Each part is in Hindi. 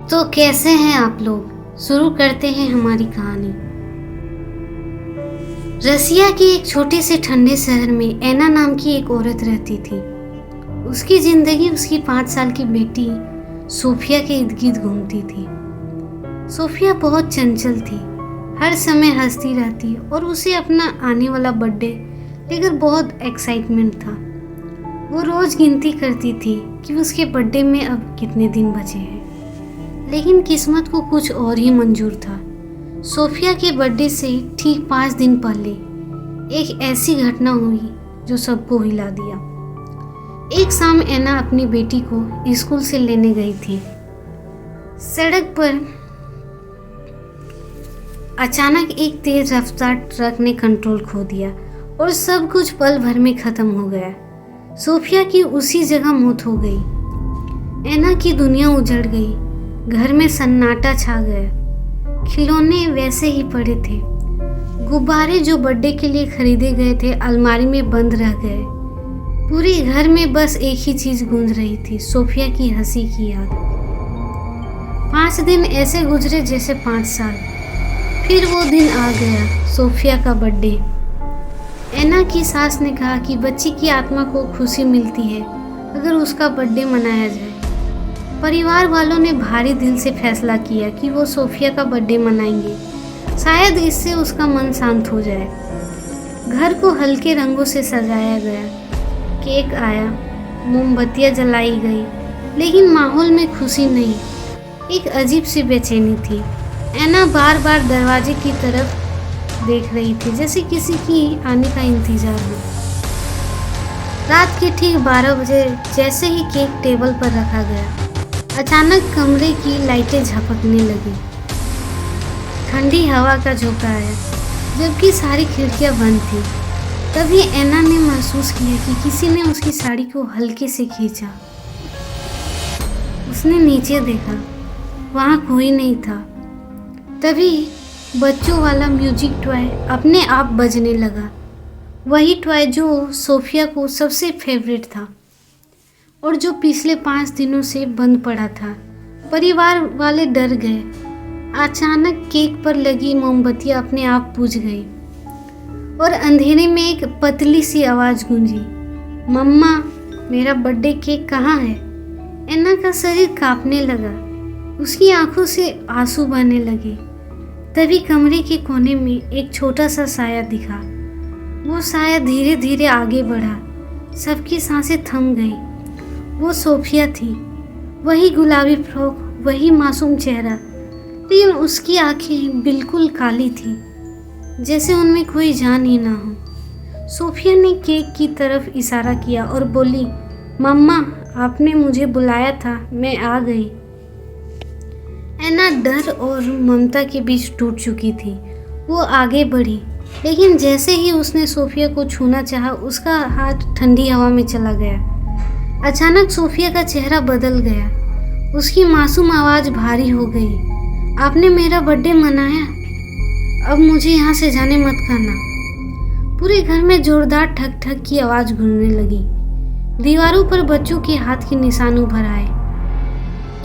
तो कैसे हैं आप लोग। शुरू करते हैं हमारी कहानी। रसिया के एक छोटे से ठंडे शहर में एना नाम की एक औरत रहती थी। उसकी जिंदगी उसकी 5 साल की बेटी सोफिया के इर्द गिर्द घूमती थी। सोफिया बहुत चंचल थी, हर समय हंसती रहती और उसे अपना आने वाला बर्थडे लेकर बहुत एक्साइटमेंट था। वो रोज गिनती करती थी कि उसके बर्थडे में अब कितने दिन बचे हैं, लेकिन किस्मत को कुछ और ही मंजूर था। सोफिया के बर्थडे से ठीक 5 दिन पहले एक ऐसी घटना हुई जो सबको हिला दिया। एक शाम एना अपनी बेटी को स्कूल से लेने गई थी। सड़क पर अचानक एक तेज रफ्तार ट्रक ने कंट्रोल खो दिया और सब कुछ पल भर में खत्म हो गया। सोफिया की उसी जगह मौत हो गई। एना की दुनिया उजड़ गई। घर में सन्नाटा छा गया। खिलौने वैसे ही पड़े थे। गुब्बारे जो बर्थडे के लिए खरीदे गए थे अलमारी में बंद रह गए। पूरे घर में बस एक ही चीज गूंज रही थी, सोफिया की हंसी की याद। 5 दिन ऐसे गुजरे जैसे 5 साल। फिर वो दिन आ गया, सोफिया का बर्थडे। एना की सास ने कहा कि बच्ची की आत्मा को खुशी मिलती है अगर उसका बर्थडे मनाया जाए। परिवार वालों ने भारी दिल से फैसला किया कि वो सोफिया का बर्थडे मनाएंगे। शायद इससे उसका मन शांत हो जाए। घर को हल्के रंगों से सजाया गया। केक आया, मोमबत्तियां जलाई गई, लेकिन माहौल में खुशी नहीं, एक अजीब सी बेचैनी थी। एना बार बार दरवाजे की तरफ देख रही थी, जैसे किसी की आने का इंतजार हो। रात के ठीक 12 बजे जैसे ही केक टेबल पर रखा गया, अचानक कमरे की लाइटें झपकने लगी। ठंडी हवा का झोंका आया, जबकि सारी खिड़कियां बंद थी। तभी एना ने महसूस किया कि किसी ने उसकी साड़ी को हल्के से खींचा। उसने नीचे देखा, वहां कोई नहीं था। तभी बच्चों वाला म्यूजिक टॉय अपने आप बजने लगा, वही टॉय जो सोफिया को सबसे फेवरेट था और जो पिछले 5 दिनों से बंद पड़ा था। परिवार वाले डर गए। अचानक केक पर लगी मोमबत्तियां अपने आप बुझ गई और अंधेरे में एक पतली सी आवाज गूंजी, मम्मा, मेरा बर्थडे केक कहाँ है? एना का शरीर कांपने लगा, उसकी आंखों से आंसू बहने लगे। तभी कमरे के कोने में एक छोटा सा साया दिखा। वो साया धीरे धीरे आगे बढ़ा। सबकी सांसें थम गई। वो सोफिया थी, वही गुलाबी फ्रॉक, वही मासूम चेहरा, लेकिन उसकी आंखें बिल्कुल काली थी, जैसे उनमें कोई जान ही ना हो। सोफिया ने केक की तरफ इशारा किया और बोली, मम्मा, आपने मुझे बुलाया था, मैं आ गई। एना डर और ममता के बीच टूट चुकी थी। वो आगे बढ़ी, लेकिन जैसे ही उसने सोफिया को छूना चाहा, उसका हाथ ठंडी हवा में चला गया। अचानक सोफिया का चेहरा बदल गया। उसकी मासूम आवाज भारी हो गई, आपने मेरा बर्थडे मनाया, अब मुझे यहाँ से जाने मत करना। पूरे घर में जोरदार ठक ठक की आवाज गूंजने लगी। दीवारों पर बच्चों के हाथ के निशान उभर आए।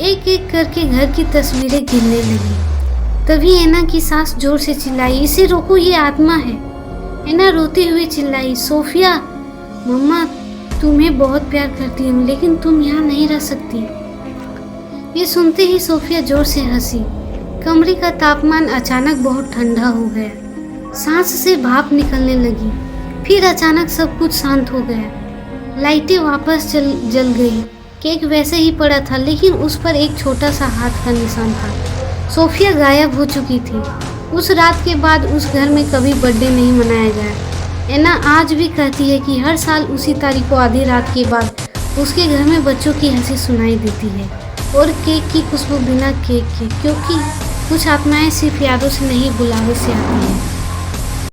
एक एक करके घर की तस्वीरें गिरने लगी। तभी एना की सास जोर से चिल्लाई, इसे रोको, ये आत्मा है। एना रोते हुए चिल्लाई, सोफिया, मम्मा तुम्हें बहुत प्यार करती हूँ, लेकिन तुम यहाँ नहीं रह सकती। ये सुनते ही सोफिया जोर से हंसी। कमरे का तापमान अचानक बहुत ठंडा हो गया। सांस से भाप निकलने लगी। फिर अचानक सब कुछ शांत हो गया। लाइटें वापस जल गई। केक वैसे ही पड़ा था, लेकिन उस पर एक छोटा सा हाथ का निशान था। सोफिया गायब हो चुकी थी। उस रात के बाद उस घर में कभी बर्थडे नहीं मनाया गया। एना आज भी कहती है कि हर साल उसी तारीख को आधी रात के बाद उसके घर में बच्चों की हंसी सुनाई देती है और केक की खुशबू बिना केक के, क्योंकि कुछ आत्माएं सिर्फ यादों से नहीं, बुलावे से आती हैं।